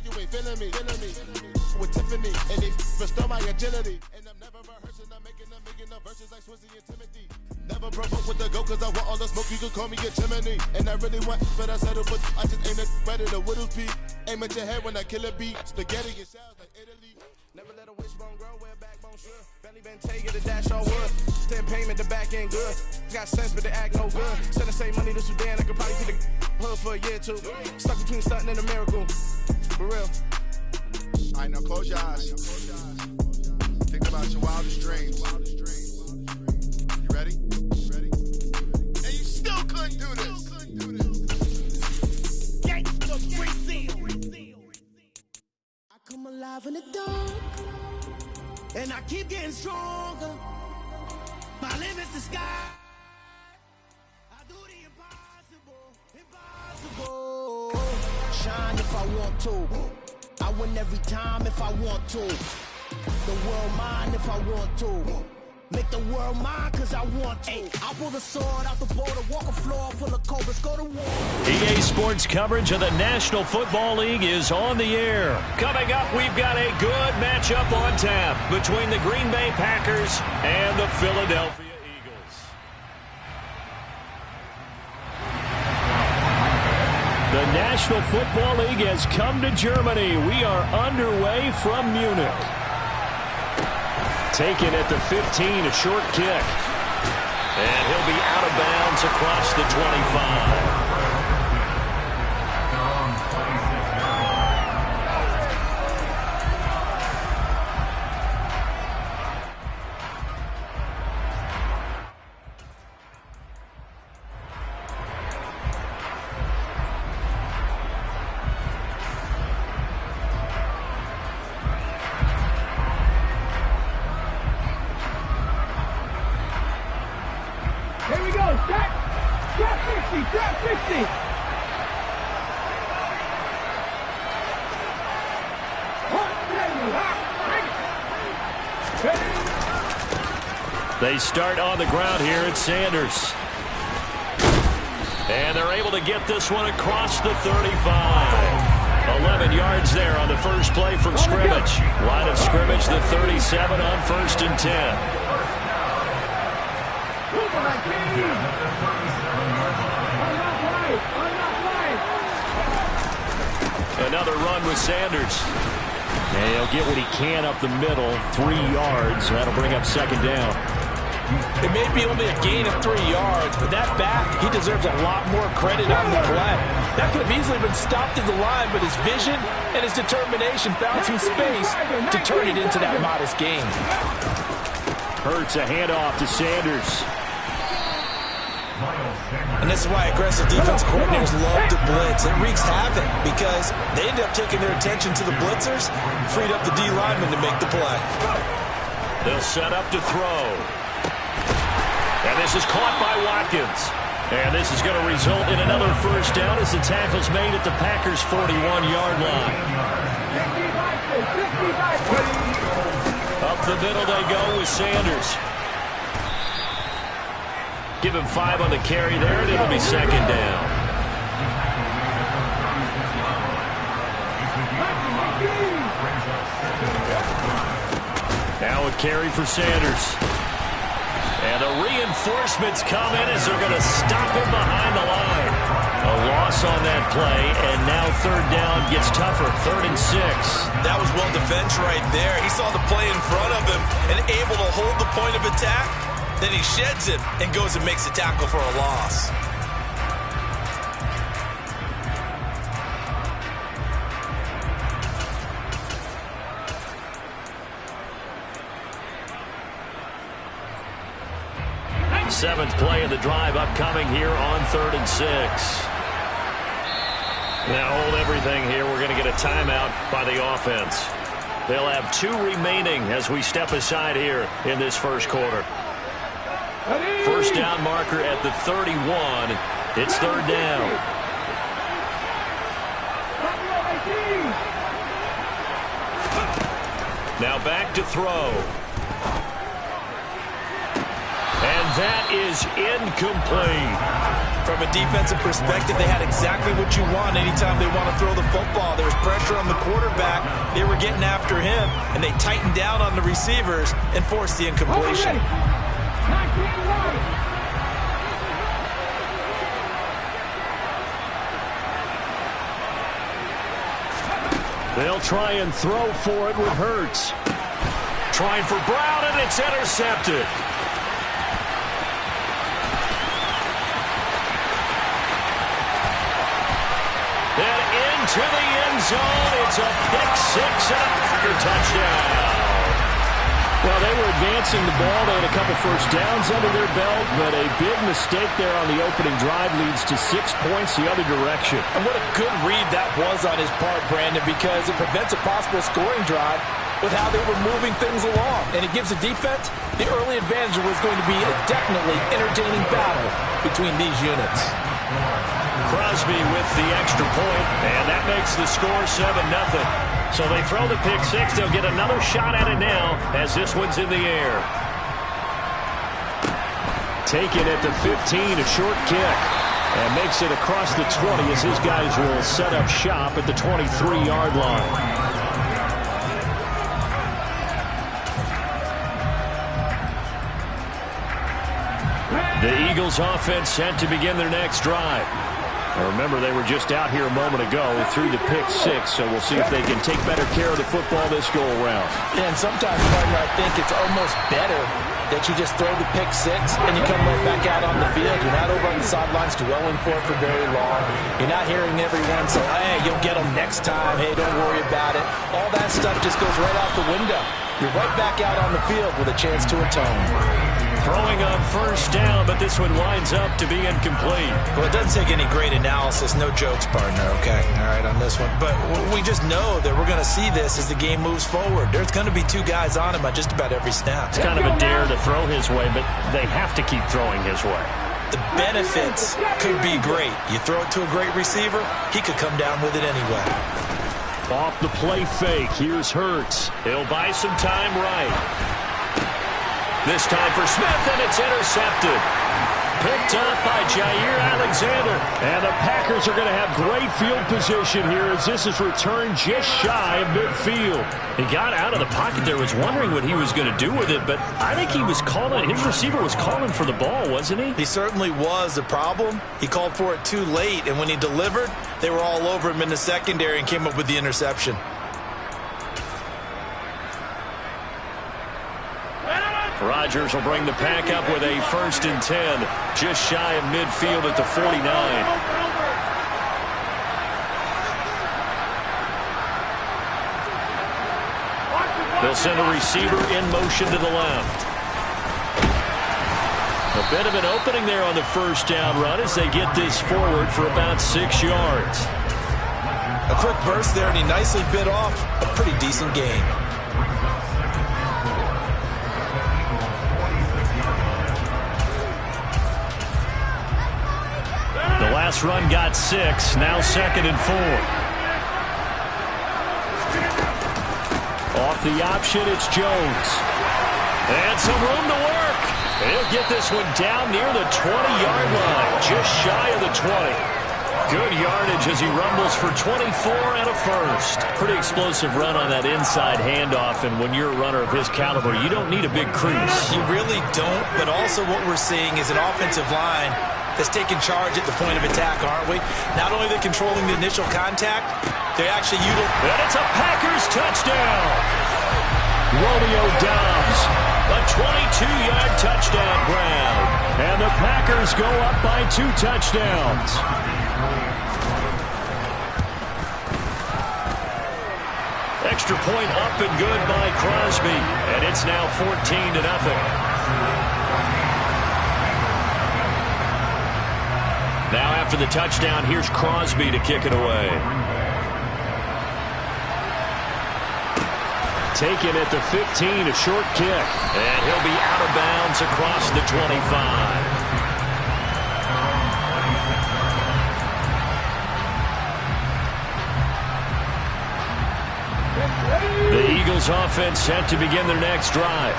you ain't feeling me. With Tiffany, and they restore my agility. And I'm never rehearsing, I'm making a million of verses like Swizzy and Timothy. Never provoke with the go, cause I want all the smoke, you can call me a chimney. And I really want, but I settle, but I just ain't ready to whittles peak. Aim at your head when I kill a beat. Spaghetti and shells like Italy. Never let a wishbone grow where backbone should. Belly been taking the dash all wood. 10 payment, the back end good. Got sense, but the act no good. Send the same money to Sudan, I could probably see the hood for a year or two. Stuck between stunting and a miracle. For real. All right, now close your eyes. Think about your wildest dreams. You ready? And you still couldn't do this. Gangsta Brazil. I come alive in the dark, and I keep getting stronger. My limit's the sky. I do the impossible. Shine if I want to. I win every time if I want to. The world mine if I want to. Make the world mine cause I want to. I pull the sword out the border, walk a floor full of cobras, go to war. EA Sports coverage of the National Football League is on the air. Coming up, we've got a good matchup on tap between the Green Bay Packers and the Philadelphia Eagles. The National Football League has come to Germany. We are underway from Munich. Taken at the 15, a short kick. And he'll be out of bounds across the 25. They start on the ground here at Sanders. And they're able to get this one across the 35. 11 yards there on the first play from scrimmage. Line of scrimmage, the 37 on 1st and 10. Another run with Sanders. And he'll get what he can up the middle, 3 yards. That'll bring up 2nd down. It may be only a gain of 3 yards, but that back, he deserves a lot more credit on the play. That could have easily been stopped at the line, but his vision and his determination found some space to turn it into that modest gain. Hurts a handoff to Sanders. And this is why aggressive defense coordinators love to blitz. It wreaks havoc because they end up taking their attention to the blitzers, freed up the D lineman to make the play. They'll set up to throw. And this is caught by Watkins. And this is going to result in another first down as the tackle's made at the Packers' 41-yard line. Up the middle they go with Sanders. Give him 5 on the carry there, and it'll be 2nd down. Now a carry for Sanders. And the reinforcements come in as they're going to stop him behind the line. A loss on that play, and now 3rd down gets tougher, 3rd and 6. That was well defense right there. He saw the play in front of him and able to hold the point of attack. Then he sheds it and goes and makes a tackle for a loss. Seventh play of the drive upcoming here on 3rd and 6. Now hold everything here. We're going to get a timeout by the offense. They'll have 2 remaining as we step aside here in this first quarter. First down marker at the 31. It's 3rd down. Now back to throw. And that is incomplete. From a defensive perspective, they had exactly what you want anytime they want to throw the football. There was pressure on the quarterback. They were getting after him, and they tightened down on the receivers and forced the incompletion. They'll try and throw for it with Hurts. Trying for Brown, and it's intercepted. And into the end zone. It's a pick six and a Packer touchdown. Well, they were advancing the ball. They had a couple first downs under their belt, but a big mistake there on the opening drive leads to 6 points the other direction. And what a good read that was on his part, Brandon, because it prevents a possible scoring drive with how they were moving things along. And it gives the defense the early advantage. Was going to be a definitely entertaining battle between these units. Crosby with the extra point, and that makes the score 7-0. So they throw the pick six. They'll get another shot at it now as this one's in the air. Taken at the 15, a short kick. And makes it across the 20 as his guys will set up shop at the 23-yard line. The Eagles offense set to begin their next drive. Remember, they were just out here a moment ago through the pick six, so we'll see if they can take better care of the football this go-around. Yeah, and sometimes, partner, I think it's almost better that you just throw the pick six and you come right back out on the field. You're not over on the sidelines dwelling for it for very long. You're not hearing everyone say, hey, you'll get them next time. Hey, don't worry about it. All that stuff just goes right out the window. You're right back out on the field with a chance to atone. Throwing on first down, but this one winds up to be incomplete. Well, it doesn't take any great analysis. No jokes, partner, okay? All right, on this one. But we just know that we're going to see this as the game moves forward. There's going to be two guys on him on just about every snap. It's kind of a dare to throw his way, but they have to keep throwing his way. The benefits could be great. You throw it to a great receiver, he could come down with it anyway. Off the play fake, here's Hurts. He'll buy some time right. This time for Smith, and it's intercepted. Picked up by Jair Alexander. And the Packers are going to have great field position here as this is returned just shy of midfield. He got out of the pocket there, was wondering what he was going to do with it, but I think he was calling, his receiver was calling for the ball, wasn't he? He certainly was. The problem, he called for it too late, and when he delivered, they were all over him in the secondary and came up with the interception. Rodgers will bring the pack up with a 1st and 10, just shy of midfield at the 49. They'll send a receiver in motion to the left. A bit of an opening there on the first down run as they get this forward for about 6 yards. A quick burst there, and he nicely bit off a pretty decent gain. The last run got 6, now 2nd and 4. Off the option, it's Jones. And some room to work. He'll get this one down near the 20-yard line, just shy of the 20. Good yardage as he rumbles for 24 and a 1st. Pretty explosive run on that inside handoff, and when you're a runner of his caliber, you don't need a big crease. You really don't, but also what we're seeing is an offensive line that's taking charge at the point of attack, aren't we? Not only are they controlling the initial contact, they actually utilize. And it's a Packers touchdown. Romeo Doubs, a 22-yard touchdown grab. And the Packers go up by 2 touchdowns. Extra point up and good by Crosby. And it's now 14-0. Now after the touchdown, here's Crosby to kick it away. Taken at the 15, a short kick. And he'll be out of bounds across the 25. The Eagles offense set to begin their next drive.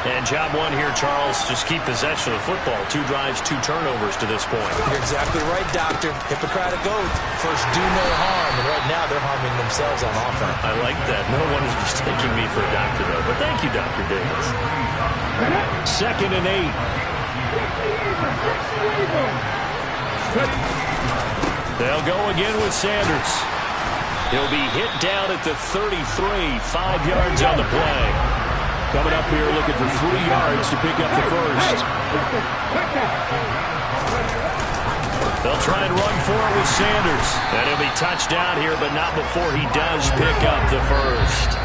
And job one here, Charles, just keep possession of the football. 2 drives, 2 turnovers to this point. You're exactly right, Doctor. Hippocratic oath. First, do no harm. And right now, they're harming themselves on offense. I like that. No one is mistaking me for a doctor, though. But thank you, Dr. Davis. 2nd and 8. They'll go again with Sanders. He'll be hit down at the 33, 5 yards on the play. Coming up here looking for 3 yards to pick up the first. They'll try and run for it with Sanders. And he'll be touched down here, but not before he does pick up the first.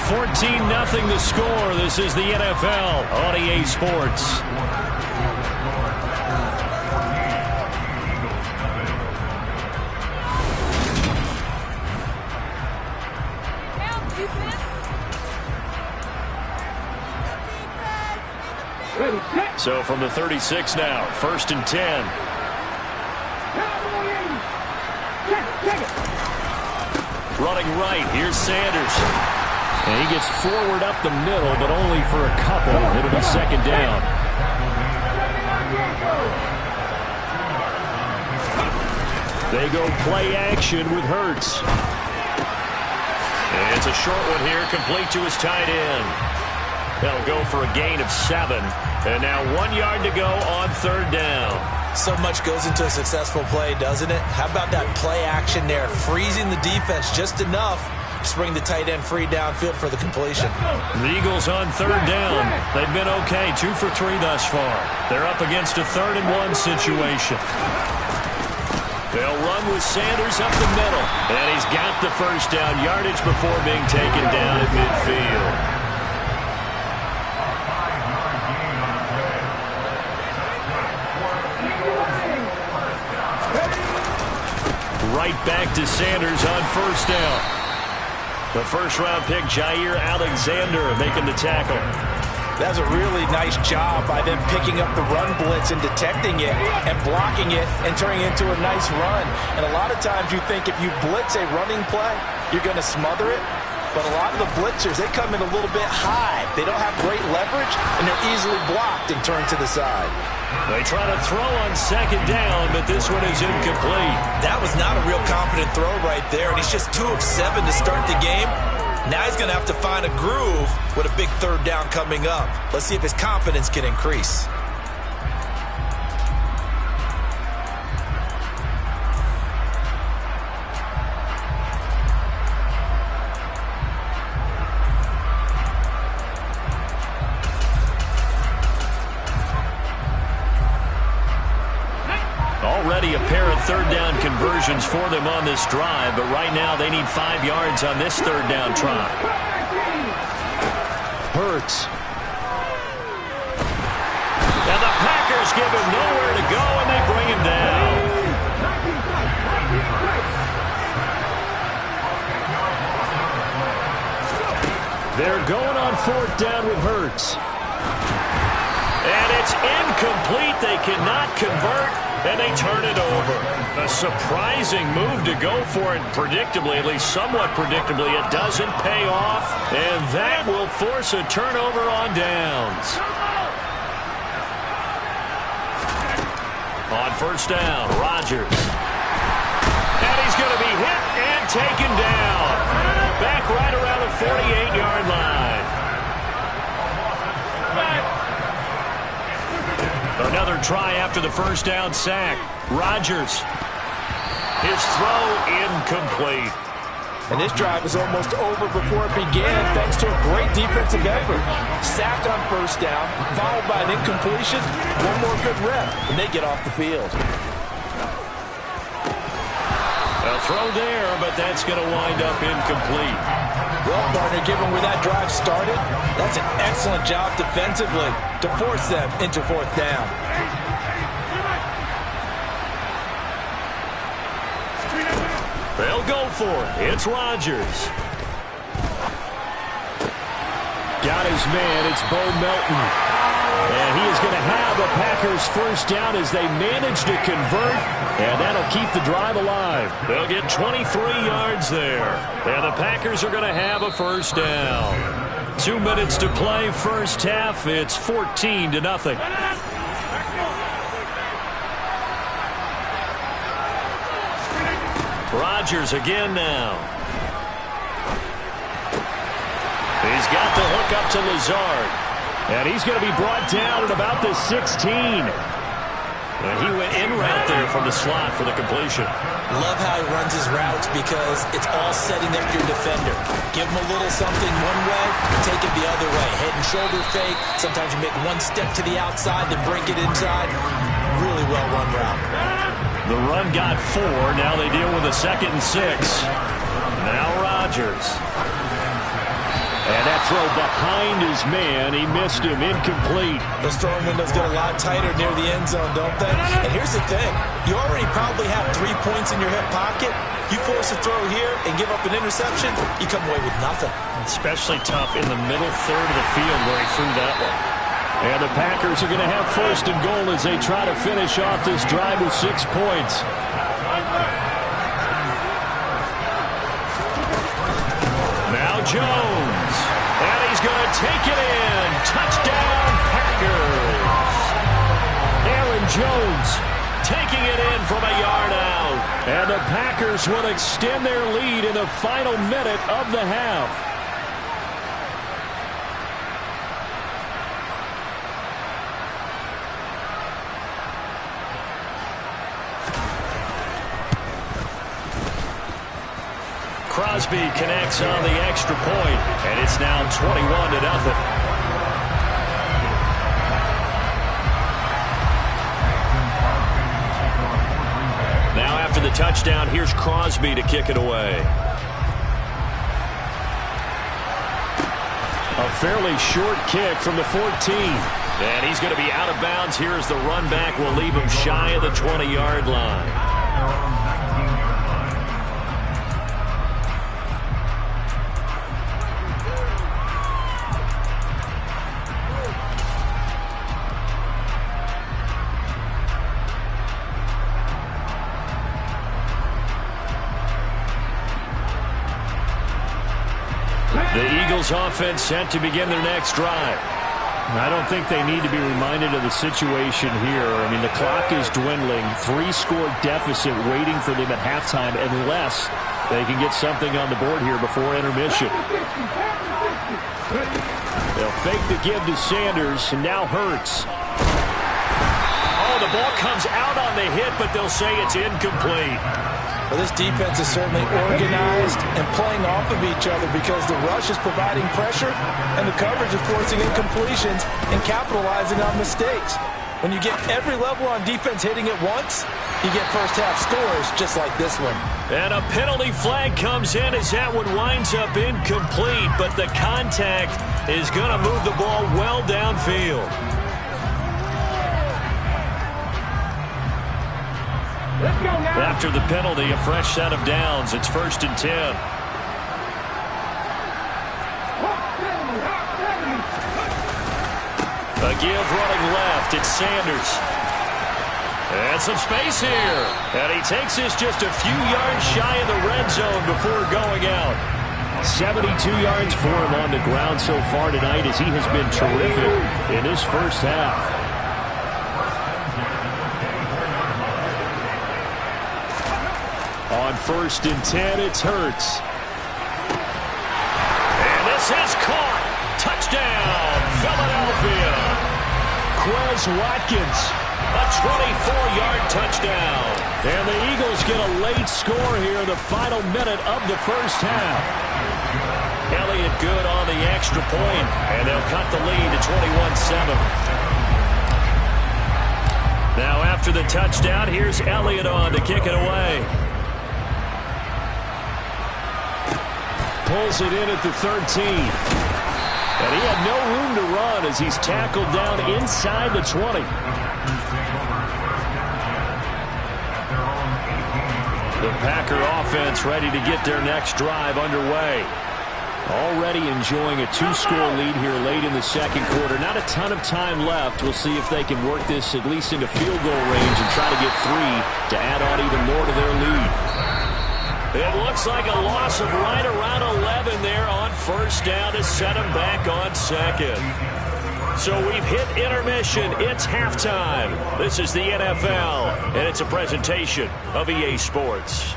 14-0 the score. This is the NFL on EA Sports. So from the 36 now, 1st and 10. Running right, here's Sanders. And he gets forward up the middle, but only for a couple. It'll be 2nd down. They go play action with Hurts. And it's a short one here, complete to his tight end. That'll go for a gain of 7. And now 1 yard to go on 3rd down. So much goes into a successful play, doesn't it? How about that play action there? Freezing the defense just enough to bring the tight end free downfield for the completion. The Eagles on 3rd down. They've been okay, 2 for 3 thus far. They're up against a 3rd and 1 situation. They'll run with Sanders up the middle. And he's got the first down yardage before being taken down at midfield. Right back to Sanders on 1st down. The first-round pick, Jair Alexander, making the tackle. That's a really nice job by them picking up the run blitz and detecting it and blocking it and turning it into a nice run. And a lot of times you think if you blitz a running play, you're going to smother it. But a lot of the blitzers, they come in a little bit high. They don't have great leverage, and they're easily blocked and turned to the side. They try to throw on 2nd down, but this one is incomplete. That was not a real confident throw right there, and he's just 2 of 7 to start the game. Now he's going to have to find a groove with a big 3rd down coming up. Let's see if his confidence can increase. Already a pair of 3rd down conversions for them on this drive, but right now they need 5 yards on this 3rd down try. Hurts. And the Packers give him nowhere to go, and they bring him down. They're going on 4th down with Hurts. And it's incomplete. They cannot convert, and they turn it over. A surprising move to go for it, predictably, at least somewhat predictably. It doesn't pay off, and that will force a turnover on downs. On 1st down, Rodgers. And he's going to be hit and taken down. Back right around the 48-yard line. Another try after the 1st down sack. Rodgers. His throw incomplete. And this drive was almost over before it began thanks to a great defensive effort. Sacked on 1st down, followed by an incompletion. One more good rep, and they get off the field. A throw there, but that's going to wind up incomplete. Well, partner, given where that drive started, that's an excellent job defensively to force them into 4th down. They'll go for it. It's Rodgers. Got his man. It's Bo Melton. And he is going to have a Packers 1st down as they manage to convert. And that'll keep the drive alive. They'll get 23 yards there. And the Packers are going to have a 1st down. 2 minutes to play first half. It's 14-0. Rodgers again now. He's got the hook up to Lazard. And he's going to be brought down at about the 16. And he went in route there from the slot for the completion. Love how he runs his routes because it's all setting up your defender. Give him a little something one way, take it the other way. Head and shoulder fake. Sometimes you make one step to the outside, then break it inside. Really well run route. The run got 4. Now they deal with a 2nd and 6. Now Rodgers. And that throw behind his man. He missed him. Incomplete. Those throwing windows get a lot tighter near the end zone, don't they? And here's the thing. You already probably have 3 points in your hip pocket. You force a throw here and give up an interception, you come away with nothing. Especially tough in the middle third of the field where he threw that one. And the Packers are going to have 1st and goal as they try to finish off this drive with 6 points. Now Jones. And he's going to take it in. Touchdown, Packers. Aaron Jones taking it in from a yard out. And the Packers will extend their lead in the final minute of the half. Crosby connects on the extra point, and it's now 21-0. Now after the touchdown, here's Crosby to kick it away. A fairly short kick from the 14. And he's going to be out of bounds here as the run back will leave him shy of the 20-yard line. The Eagles offense set to begin their next drive. I don't think they need to be reminded of the situation here. I mean, the clock is dwindling. 3-score deficit waiting for them at halftime unless they can get something on the board here before intermission. They'll fake the give to Sanders, and now Hurts. Oh, the ball comes out on the hit, but they'll say it's incomplete. Well, this defense is certainly organized and playing off of each other because the rush is providing pressure and the coverage is forcing incompletions and capitalizing on mistakes. When you get every level on defense hitting it once, you get first-half scores just like this one. And a penalty flag comes in as that one winds up incomplete, but the contact is going to move the ball well downfield. After the penalty, a fresh set of downs. It's 1st and 10. A give running left. It's Sanders. And some space here. And he takes this just a few yards shy of the red zone before going out. 72 yards for him on the ground so far tonight as he has been terrific in his first half. On 1st and 10, it's Hurts. And this is caught. Touchdown, Philadelphia. Quez Watkins, a 24-yard touchdown. And the Eagles get a late score here in the final minute of the first half. Elliott good on the extra point, and they'll cut the lead to 21-7. Now after the touchdown, here's Elliott on to kick it away. Pulls it in at the 13. And he had no room to run as he's tackled down inside the 20. The Packer offense ready to get their next drive underway. Already enjoying a 2-score lead here late in the second quarter. Not a ton of time left. We'll see if they can work this at least into field goal range and try to get 3 to add on even more to their lead. It looks looks like a loss of right around 11 there on first down to set him back on second. So we've hit intermission. It's halftime. This is the NFL, and it's a presentation of EA Sports.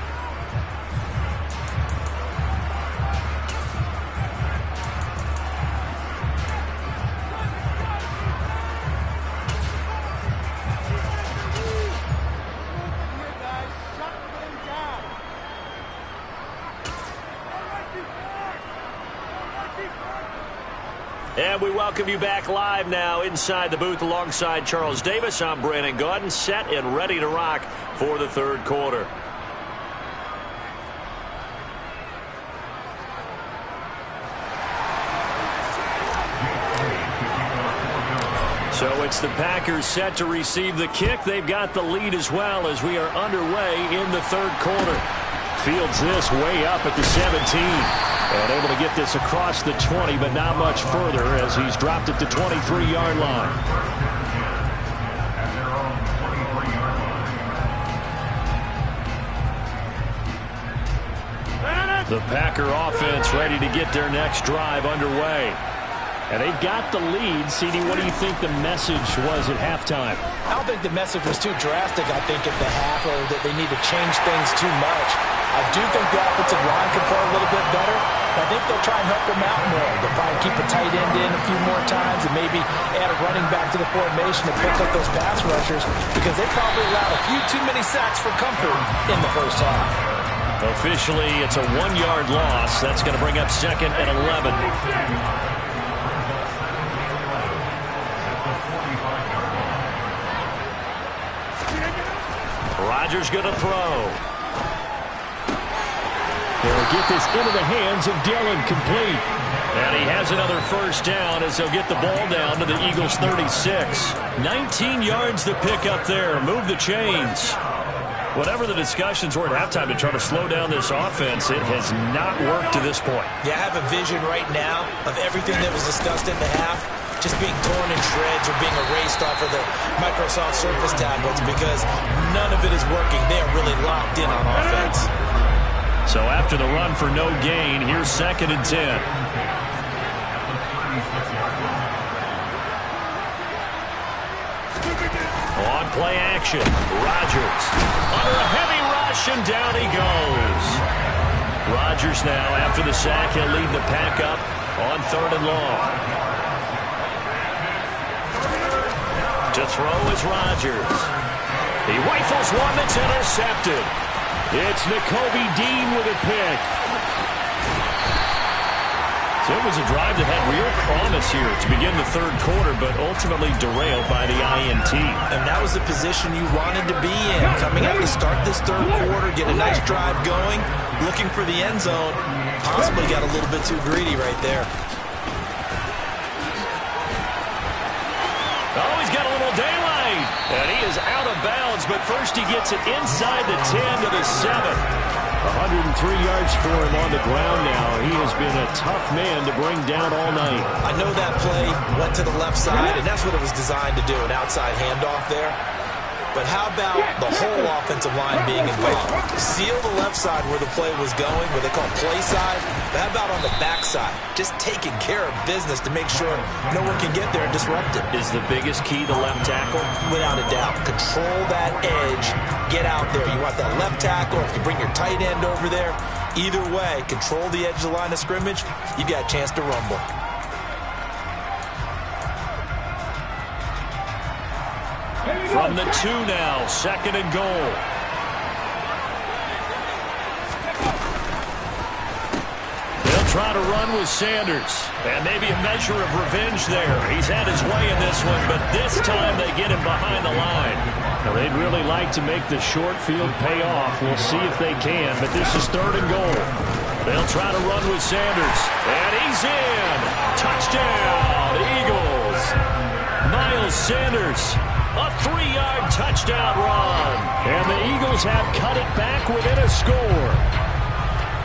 And we welcome you back live now inside the booth alongside Charles Davis. I'm Brandon Gaudin, set and ready to rock for the third quarter. So it's the Packers set to receive the kick. They've got the lead as well as we are underway in the third quarter. Fields this way up at the 17. And able to get this across the 20, but not much further as he's dropped at the 23-yard line. The Packer offense ready to get their next drive underway. And they've got the lead. CD, what do you think the message was at halftime? I don't think the message was too drastic, I think, at the half, or that they need to change things too much. I do think the offensive line can play a little bit better. I think they'll try and help them out more. They'll probably keep a tight end in a few more times and maybe add a running back to the formation to pick up those pass rushers because they probably allowed a few too many sacks for comfort in the first half. Officially, it's a 1-yard loss. That's going to bring up 2nd and 11. Rodgers going to throw. They'll get this into the hands of Dillon, complete. And he has another first down as they'll get the ball down to the Eagles' 36. 19 yards to pick up there. Move the chains. Whatever the discussions were at halftime to try to slow down this offense, it has not worked to this point. Yeah, I have a vision right now of everything that was discussed in the half just being torn in shreds or being erased off of the Microsoft Surface tablets because none of it is working. They are really locked in on offense. So after the run for no gain, here's 2nd and 10. On play action, Rodgers under a heavy rush, and down he goes. Rodgers now, after the sack, he'll lead the pack up on 3rd and long. To throw is Rodgers. He rifles one that's intercepted. It's Nakobe Dean with a pick. So it was a drive that had real promise here to begin the third quarter, but ultimately derailed by the INT. And that was the position you wanted to be in. Coming out to start this third quarter, get a nice drive going, looking for the end zone. Possibly got a little bit too greedy right there. Oh, he's got a little daylight. And he is out of bounds, but first he gets it inside the 10 to the 7. 103 yards for him on the ground now. He has been a tough man to bring down all night. I know that play went to the left side, and that's what it was designed to do, an outside handoff there. But how about the whole offensive line being involved? Seal the left side where the play was going, what they call play side. But how about on the back side? Just taking care of business to make sure no one can get there and disrupt it. Is the biggest key the left tackle? Without a doubt. Control that edge. Get out there. You want that left tackle, if you bring your tight end over there. Either way, control the edge of the line of scrimmage. You've got a chance to rumble. From the 2 now, 2nd and goal. They'll try to run with Sanders. And maybe a measure of revenge there. He's had his way in this one, but this time they get him behind the line. Now, they'd really like to make the short field pay off. We'll see if they can, but this is 3rd and goal. They'll try to run with Sanders. And he's in. Touchdown, Eagles. Miles Sanders. A 3-yard touchdown run. And the Eagles have cut it back within a score.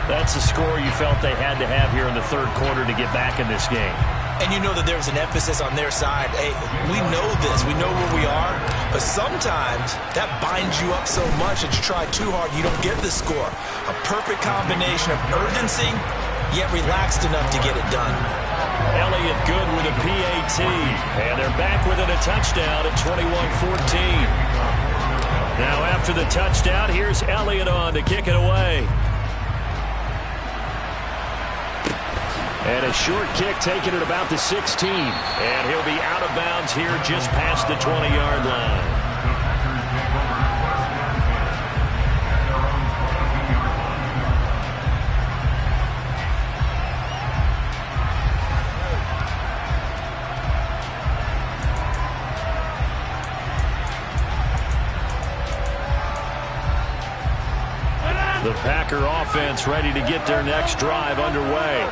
That's the score you felt they had to have here in the third quarter to get back in this game. And you know that there's an emphasis on their side. Hey, we know this. We know where we are. But sometimes that binds you up so much that you try too hard, you don't get the score. A perfect combination of urgency, yet relaxed enough to get it done. Elliott good with a PAT. And they're back within a touchdown at 21-14. Now after the touchdown, here's Elliott on to kick it away. And a short kick taken at about the 16. And he'll be out of bounds here just past the 20-yard line. The Packer offense ready to get their next drive underway.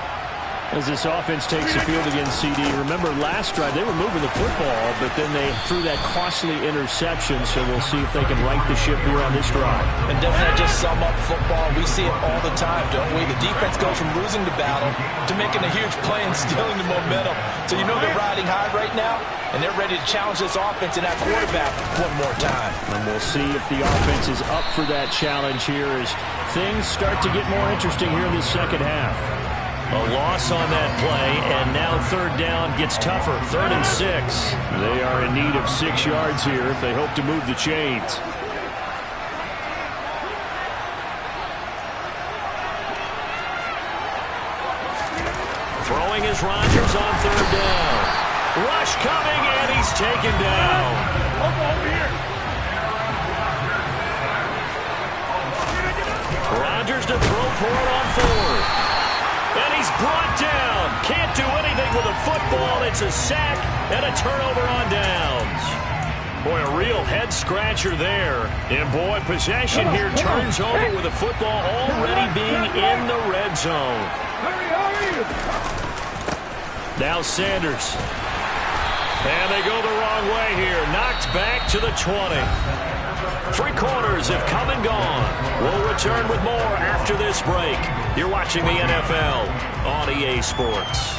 As this offense takes the field against CD, remember last drive they were moving the football, but then they threw that costly interception, so we'll see if they can right the ship here on this drive. And doesn't that just sum up football? We see it all the time, don't we? The defense goes from losing the battle to making a huge play and stealing the momentum. So you know they're riding high right now, and they're ready to challenge this offense and that quarterback one more time. And we'll see if the offense is up for that challenge here as things start to get more interesting here in the second half. A loss on that play, and now third down gets tougher. 3rd and 6. They are in need of 6 yards here if they hope to move the chains. Throwing is Rodgers on 3rd down. Rush coming, and he's taken down. Rodgers to throw for it on 4th. And he's brought down. Can't do anything with a football. It's a sack and a turnover on downs. Boy, a real head-scratcher there. And, boy, possession here turns over with the football already being in the red zone. Now Sanders. And they go the wrong way here. Knocked back to the 20. 3 quarters have come and gone. We'll return with more after this break. You're watching the NFL on EA Sports.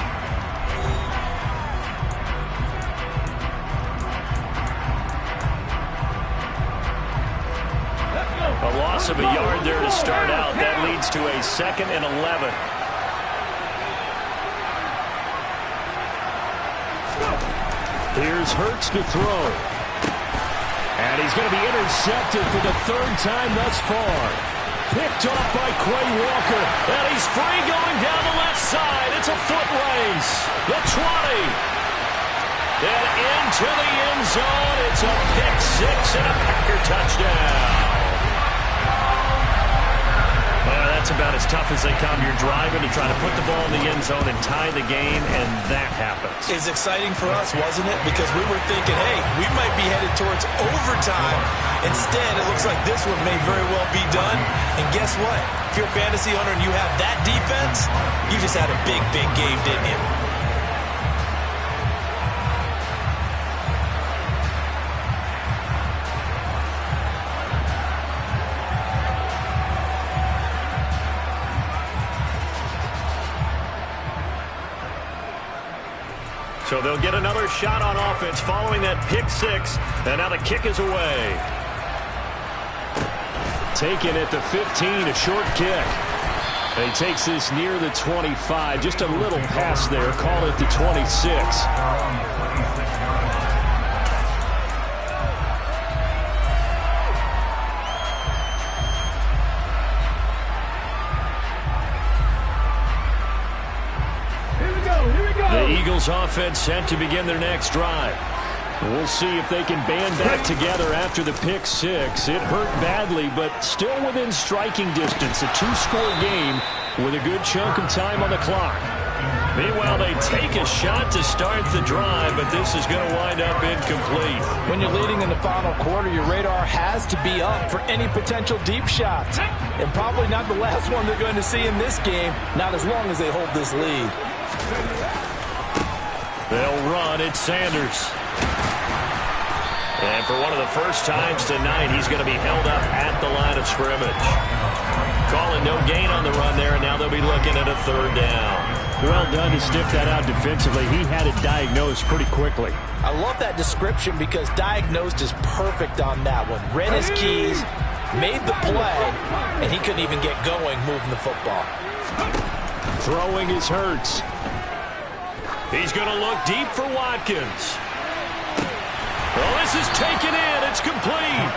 A loss of a yard there to start out. That leads to a 2nd and 11. Here's Hurts to throw. And he's going to be intercepted for the 3rd time thus far. Picked off by Quay Walker. And he's free going down the left side. It's a foot race. The 20. And into the end zone. It's a pick 6 and a Packer touchdown. That's about as tough as they come. You're driving to try to put the ball in the end zone and tie the game, and that happens. It's exciting for us, wasn't it? Because we were thinking, hey, we might be headed towards overtime. Instead, it looks like this one may very well be done. And guess what? If you're a fantasy owner and you have that defense, you just had a big, big game, didn't you? So they'll get another shot on offense following that pick 6. And now the kick is away. Taken at the 15, a short kick. And he takes this near the 25. Just a little pass there. Call it the 26. The Eagles offense set to begin their next drive. We'll see if they can band back together after the pick 6. It hurt badly, but still within striking distance. A 2-score game with a good chunk of time on the clock. Meanwhile, they take a shot to start the drive, but this is going to wind up incomplete. When you're leading in the final quarter, your radar has to be up for any potential deep shots. And probably not the last one they're going to see in this game, not as long as they hold this lead. They'll run. It's Sanders. And for one of the first times tonight, he's going to be held up at the line of scrimmage. Calling no gain on the run there, and now they'll be looking at a 3rd down. Well done to sniff that out defensively. He had it diagnosed pretty quickly. I love that description because diagnosed is perfect on that one. Read his keys, made the play, and he couldn't even get going moving the football. Throwing is Hurts. He's going to look deep for Watkins. Well, this is taken in. It's complete.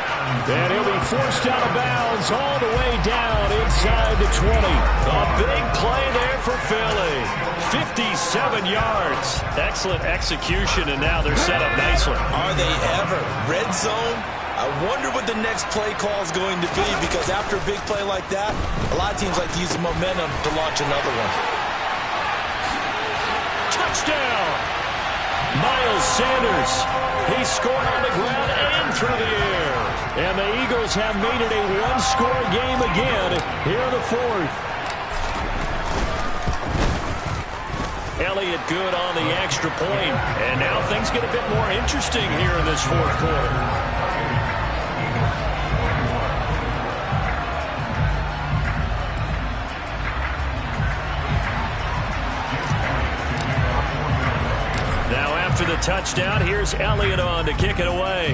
And he'll be forced out of bounds all the way down inside the 20. A big play there for Philly. 57 yards. Excellent execution, and now they're set up nicely. Are they ever? Red zone? I wonder what the next play call is going to be, because after a big play like that, a lot of teams like to use the momentum to launch another one. Touchdown! Miles Sanders. He scored on the ground and through the air. And the Eagles have made it a one-score game again here in the fourth. Elliott good on the extra point. And now things get a bit more interesting here in this fourth quarter. After the touchdown, here's Elliott on to kick it away.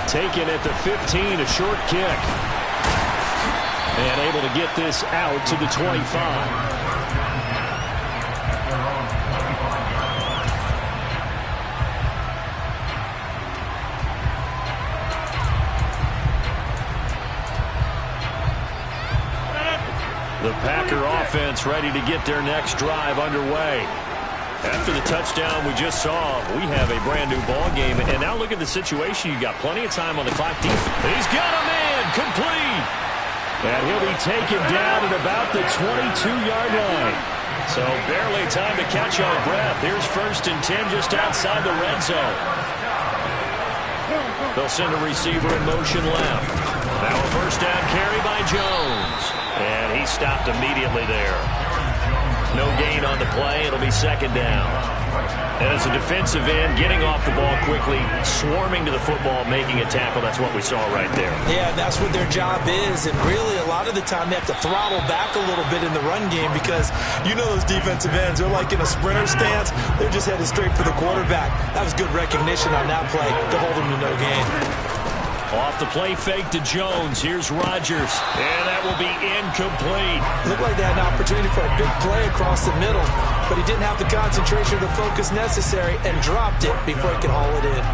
Taken at the 15, a short kick. And able to get this out to the 25. The Packer offense ready to get their next drive underway. After the touchdown we just saw, we have a brand new ball game. And now look at the situation. You got plenty of time on the clock. He's got a man complete. And he'll be taken down at about the 22-yard line. So barely time to catch our breath. Here's 1st and 10 just outside the red zone. They'll send a receiver in motion left. Now a first down carry by Jones. And he stopped immediately there. No gain on the play. It'll be 2nd down. And as a defensive end, getting off the ball quickly, swarming to the football, making a tackle. That's what we saw right there. Yeah, that's what their job is. And really, a lot of the time, they have to throttle back a little bit in the run game because you know those defensive ends, they're like in a sprinter stance. They're just headed straight for the quarterback. That was good recognition on that play to hold them to no gain. Off the play fake to Jones. Here's Rodgers. And that will be incomplete. Looked like they had an opportunity for a big play across the middle, but he didn't have the concentration or the focus necessary and dropped it before he could haul it in.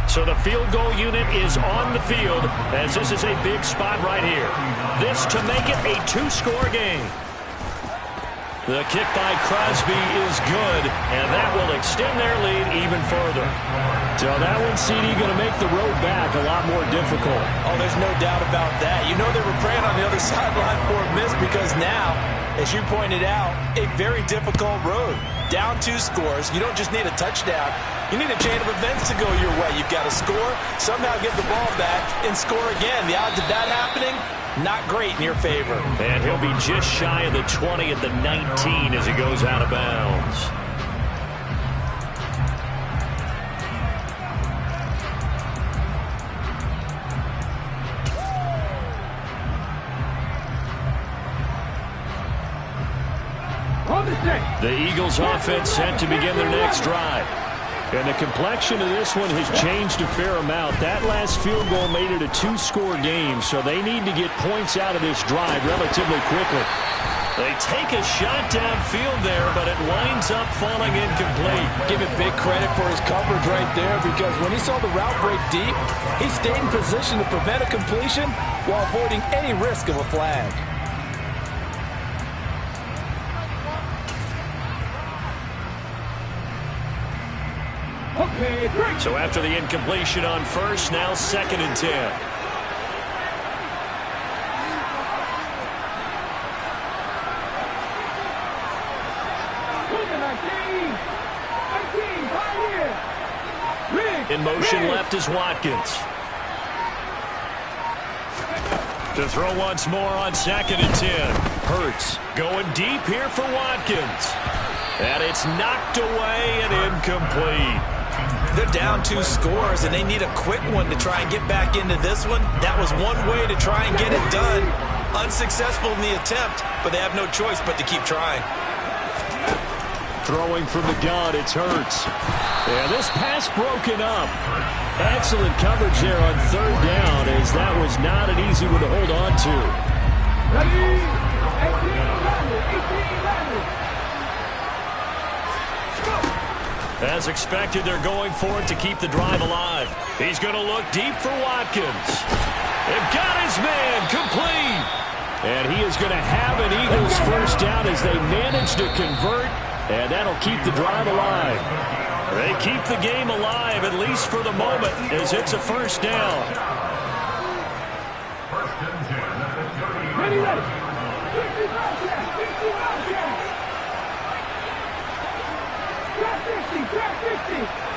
So the field goal unit is on the field as this is a big spot right here. This to make it a 2-score game. The kick by Crosby is good, and that will extend their lead even further. So that one, CD, going to make the road back a lot more difficult. Oh, there's no doubt about that. You know they were praying on the other sideline for a miss because now, as you pointed out, a very difficult road. Down 2 scores. You don't just need a touchdown. You need a chain of events to go your way. You've got to score, somehow get the ball back, and score again. The odds of that happening, not great in your favor. And he'll be just shy of the 20 at the 19 as he goes out of bounds. The Eagles offense set to begin their next drive. And the complexion of this one has changed a fair amount. That last field goal made it a 2-score game, so they need to get points out of this drive relatively quickly. They take a shot downfield there, but it winds up falling incomplete. Give him big credit for his coverage right there because when he saw the route break deep, he stayed in position to prevent a completion while avoiding any risk of a flag. So after the incompletion on first, now 2nd and 10. In motion left is Watkins. To throw once more on 2nd and 10. Hurts going deep here for Watkins. And it's knocked away and incomplete. They're down 2 scores, and they need a quick one to try and get back into this one. That was one way to try and get it done. Unsuccessful in the attempt, but they have no choice but to keep trying. Throwing from the gun, it's Hurts. And this pass broken up. Excellent coverage there on 3rd down, as that was not an easy one to hold on to. Ready? 18-11. As expected, they're going for it to keep the drive alive. He's going to look deep for Watkins. They've got his man complete. And he is going to have an Eagles first down as they manage to convert. And that'll keep the drive alive. They keep the game alive, at least for the moment, as it's a first down. Ready, ready. 50 Wildcat, 50 Wildcat. Track 50, track 50.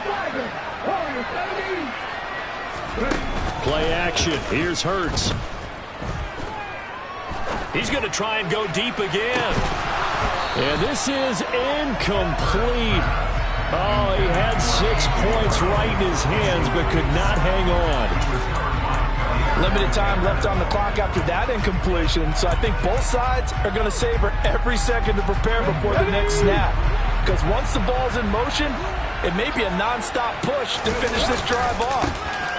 Tiger. Warrior 70. Play action. Here's Hurts. He's going to try and go deep again. And this is incomplete. Oh, he had 6 points right in his hands, but could not hang on. Limited time left on the clock after that incompletion, so I think both sides are going to savor every second to prepare before the next snap. Because once the ball's in motion, it may be a non-stop push to finish this drive off.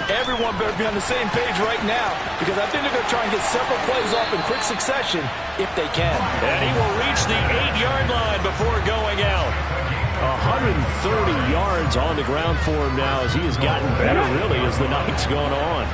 Everyone better be on the same page right now, because I think they're going to try and get several plays off in quick succession if they can. And he will reach the 8-yard line before going out. 130 yards on the ground for him now, as he has gotten better, really, as the night's gone on.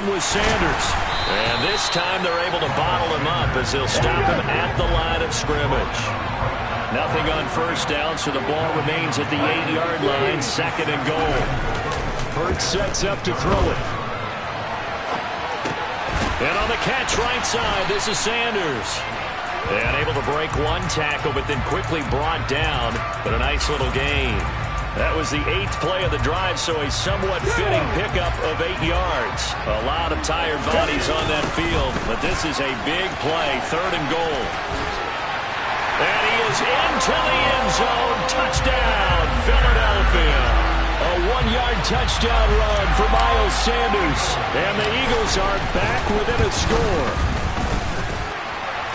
With Sanders. And this time they're able to bottle him up as they'll stop him at the line of scrimmage. Nothing on first down, so the ball remains at the 8-yard line, 2nd and goal. Hurts sets up to throw it. And on the catch right side, this is Sanders. And able to break one tackle, but then quickly brought down. But a nice little gain. That was the 8th play of the drive, so a somewhat fitting pickup of 8 yards. A lot of tired bodies on that field, but this is a big play, 3rd and goal. And he is into the end zone. Touchdown, Philadelphia. A 1-yard touchdown run for Miles Sanders. And the Eagles are back within a score.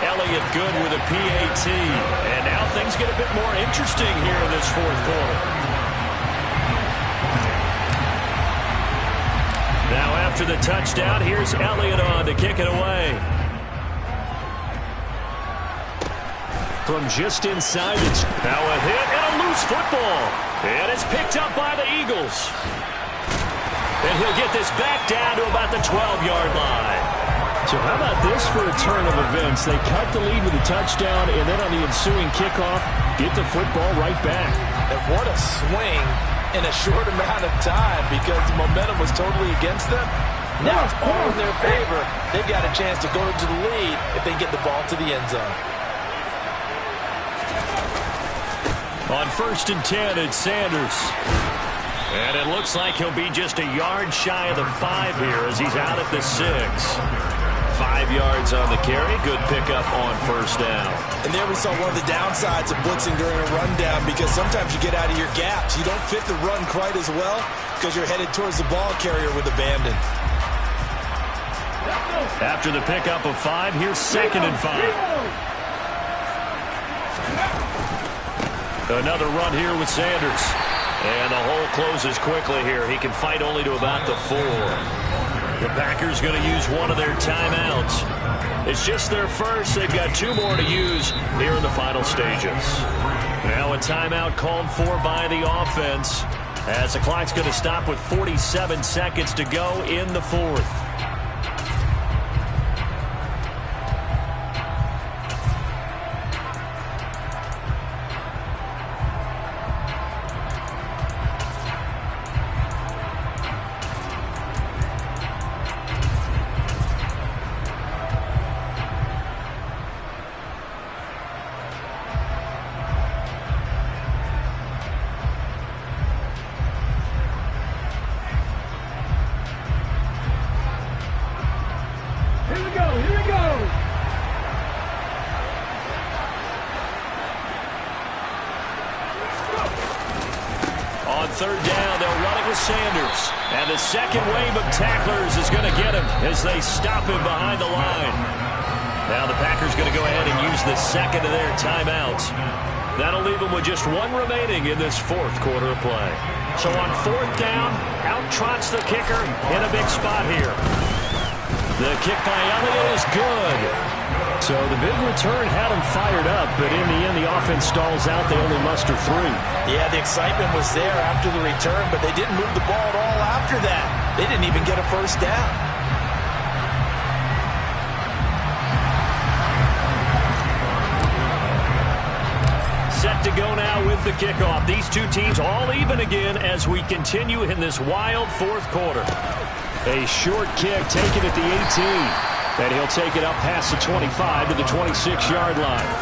Elliott good with a PAT. And now things get a bit more interesting here in this 4th quarter. Now after the touchdown, here's Elliott on to kick it away. From just inside, it's now a hit and a loose football. And it's picked up by the Eagles. And he'll get this back down to about the 12-yard line. So how about this for a turn of events? They cut the lead with a touchdown, and then on the ensuing kickoff, get the football right back. And what a swing in a short amount of time, because the momentum was totally against them. Now it's all in their favor. They've got a chance to go into the lead if they get the ball to the end zone. On 1st and 10, it's Sanders. And it looks like he'll be just a yard shy of the 5 here as he's out at the 6. 5 yards on the carry. Good pickup on 1st down. And there we saw one of the downsides of blitzing during a rundown, because sometimes you get out of your gaps. You don't fit the run quite as well because you're headed towards the ball carrier with abandon. After the pickup of 5, here's 2nd and 5. Another run here with Sanders. And the hole closes quickly here. He can fight only to about the 4. The Packers going to use one of their timeouts. It's just their first. They've got 2 more to use here in the final stages. Now a timeout called for by the offense, as the clock's going to stop with 47 seconds to go in the 4th. third down. They'll run it with Sanders. And the second wave of tacklers is going to get him as they stop him behind the line. Now the Packers going to go ahead and use the second of their timeouts. That'll leave them with just one remaining in this fourth quarter of play. So on fourth down, out trots the kicker in a big spot here. The kick by Elliott is good. So the big return had them fired up, but in the end, the offense stalls out. They only muster 3. Yeah, the excitement was there after the return, but they didn't move the ball at all after that. They didn't even get a first down. Set to go now with the kickoff. These two teams all even again as we continue in this wild fourth quarter. A short kick taken at the 18. And he'll take it up past the 25 to the 26-yard line.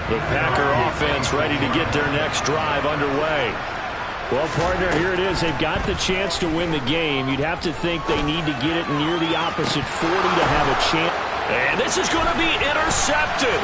The Packer offense ready to get their next drive underway. Well, partner, here it is. They've got the chance to win the game. You'd have to think they need to get it near the opposite 40 to have a chance. And this is going to be intercepted.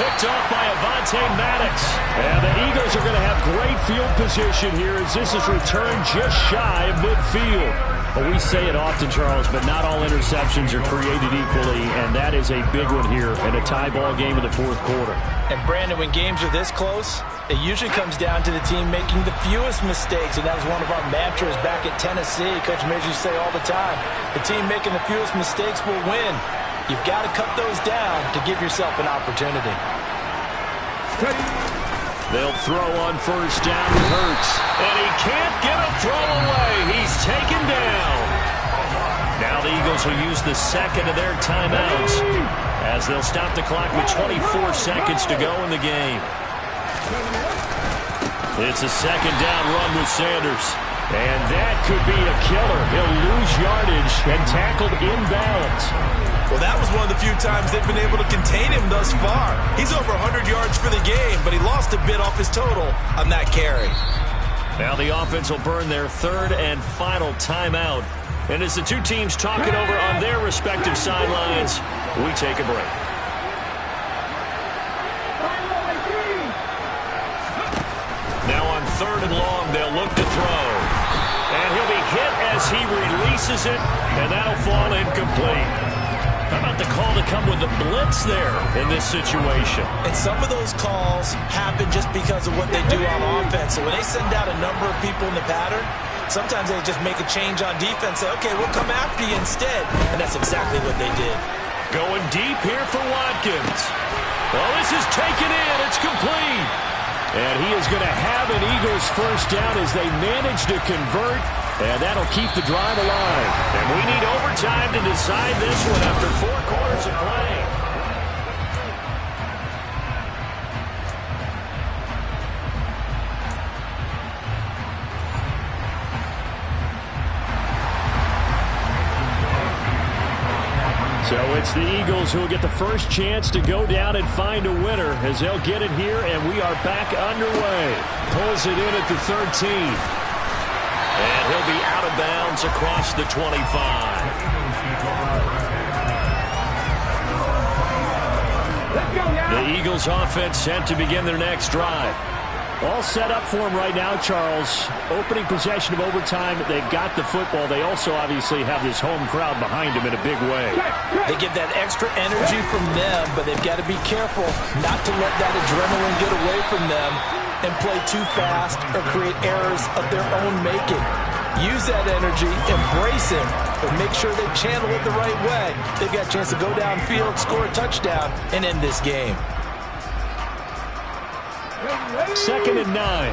Picked off by Avonte Maddox. And the Eagles are going to have great field position here as this is returned just shy of midfield. Well, we say it often, Charles, but not all interceptions are created equally, and that is a big one here in a tie ball game in the fourth quarter. And, Brandon, when games are this close, it usually comes down to the team making the fewest mistakes, and that was one of our mantras back at Tennessee. Coach Midge used to say all the time, the team making the fewest mistakes will win. You've got to cut those down to give yourself an opportunity. They'll throw on first down to Hurts. And he can't get a throw away. He's taken down. Now the Eagles will use the second of their timeouts as they'll stop the clock with 24 seconds to go in the game. It's a second down run with Sanders. And that could be a killer. He'll lose yardage and tackled inbounds. Well, that was one of the few times they've been able to contain him thus far. He's over 100 yards for the game, but he lost a bit off his total on that carry. Now the offense will burn their third and final timeout. And as the two teams talk it over on their respective sidelines, we take a break. Now on third and long, they'll look to throw. And he'll be hit as he releases it, and that'll fall incomplete. How about the call to come with the blitz there in this situation? And some of those calls happen just because of what they do on offense. So when they send out a number of people in the pattern, sometimes they just make a change on defense. Say, okay, we'll come after you instead. And that's exactly what they did. Going deep here for Watkins. Well, this is taken in. It's complete. And he is going to have an Eagles first down as they manage to convert. And that'll keep the drive alive. And we need overtime to decide this one after 4 quarters of play. So it's the Eagles who will get the first chance to go down and find a winner as they'll get it here, and we are back underway. Pulls it in at the 13. And he'll be out of bounds across the 25. The Eagles offense set to begin their next drive. All set up for him right now, Charles. Opening possession of overtime. They've got the football. They also obviously have this home crowd behind them in a big way. They get that extra energy from them, but they've got to be careful not to let that adrenaline get away from them and play too fast or create errors of their own making. Use that energy, embrace it, but make sure they channel it the right way. They've got a chance to go downfield, score a touchdown, and end this game. 2nd and 9.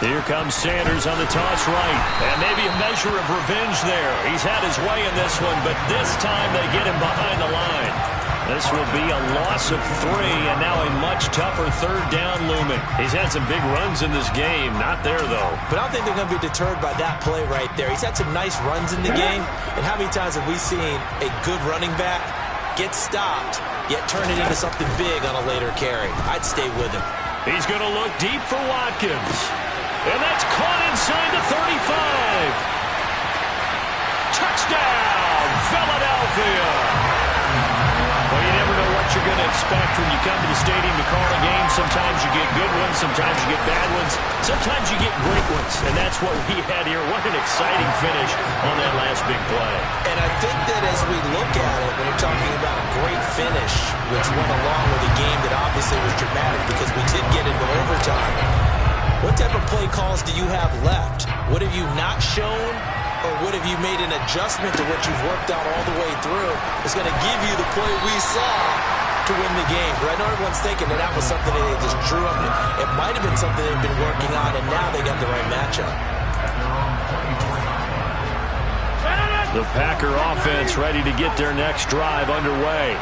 Here comes Sanders on the toss right. And maybe a measure of revenge there. He's had his way in this one, but this time they get him behind the line. This will be a loss of 3, and now a much tougher third down looming. He's had some big runs in this game. Not there, though. But I don't think they're going to be deterred by that play right there. He's had some nice runs in the game. And how many times have we seen a good running back get stopped, yet turn it into something big on a later carry? I'd stay with him. He's going to look deep for Watkins. And that's caught inside the 35. Touchdown, Philadelphia. Well, you never know what you're expect when you come to the stadium to call a game. Sometimes you get good ones, sometimes you get bad ones, sometimes you get great ones, and that's what we had here. What an exciting finish on that last big play. And I think that as we look at it, when you're talking about a great finish, which went along with a game that obviously was dramatic because we did get into overtime, what type of play calls do you have left? What have you not shown? Or what have you made an adjustment to what you've worked out all the way through is going to give you the play we saw to win the game? But I know everyone's thinking that was something that they just drew up. It might have been something they've been working on, and now they got the right matchup. The Packer offense ready to get their next drive underway.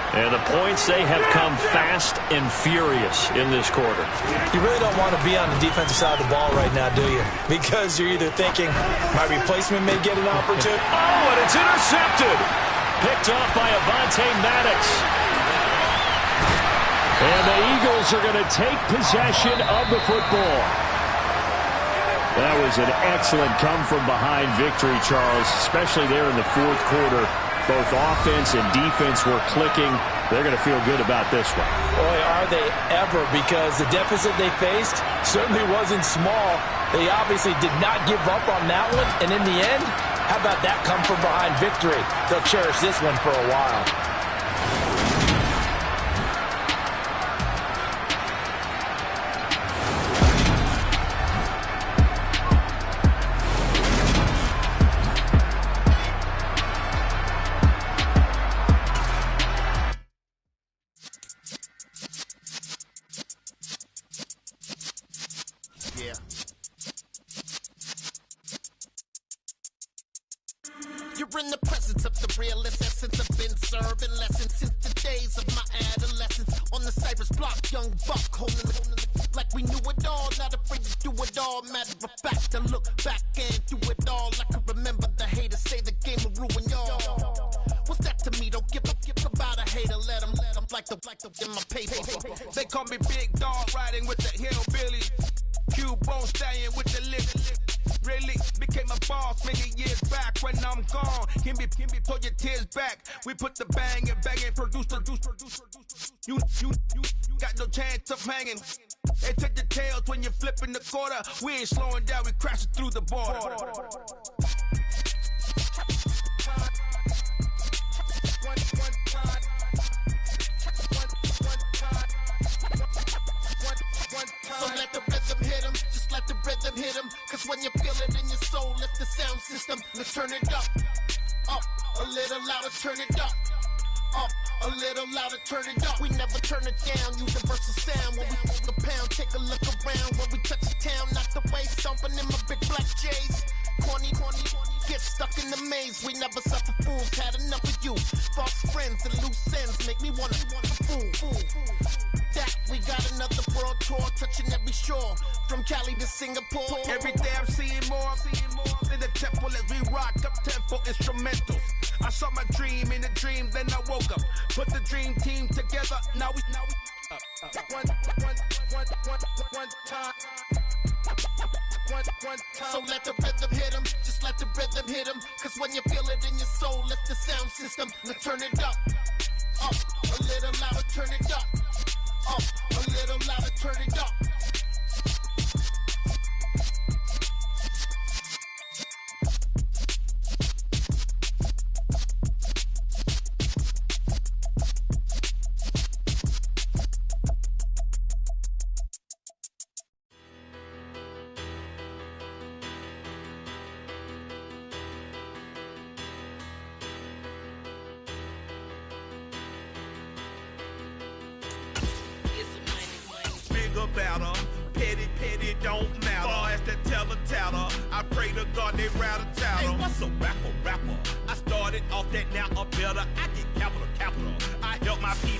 And the points, they have come fast and furious in this quarter. You really don't want to be on the defensive side of the ball right now, do you? Because you're either thinking, my replacement may get an opportunity. Oh, and it's intercepted. Picked off by Avonte Maddox. And the Eagles are going to take possession of the football. That was an excellent come-from-behind victory, Charles, especially there in the fourth quarter. Both offense and defense were clicking. They're going to feel good about this one. Boy, are they ever, because the deficit they faced certainly wasn't small. They obviously did not give up on that one, and in the end, how about that come-from-behind victory? They'll cherish this one for a while. You're in the presence of the realest essence. I've been serving lessons since the days of my adolescence. On the Cypress block, young buck holding it like we knew it all. Not afraid to do it all. Matter of fact, I look back and do it all. I can remember the haters say the game will ruin y'all. What's that to me? Don't give about a hater. Let them like the in my paper. They call me Big Dog, riding with the hillbilly. Q-Bone stallion with the lip. Really became a boss many years back. When I'm gone, can be pull your tears back. We put the bang and produce. You got no chance of hanging. They take the tails when you're flipping the quarter. We ain't slowing down, we crashing through the border. So let the rhythm hit him, just let the rhythm hit him. Cause when you feel it in your soul, lift the sound system. Let's turn it up, a little louder, turn it up, a little louder, turn it up. We never turn it down, universal sound. When we move the pound, take a look around. When we touch the town, knock the way, stomping in my big black J's. Corny, get stuck in the maze. We never suffer fools, had enough of you. False friends and loose ends make me wanna fool. That we got another world tour, touching every shore, from Cali to Singapore. Every day I'm seeing more in the temple as we rock up tempo instrumentals. I saw my dream in a dream, then I woke up. Put the dream team together. Now we one time. So let the rhythm hit him, just let the rhythm hit him. Cause when you feel it in your soul, lift the sound system. Let's turn it up, a little louder, turn it up, a little louder, turn it up. About her, petty don't matter. Far as the teller, I pray to God they rattle tattle. Hey, what's a rapper? I started off that, now a better. I get capital. I help my people.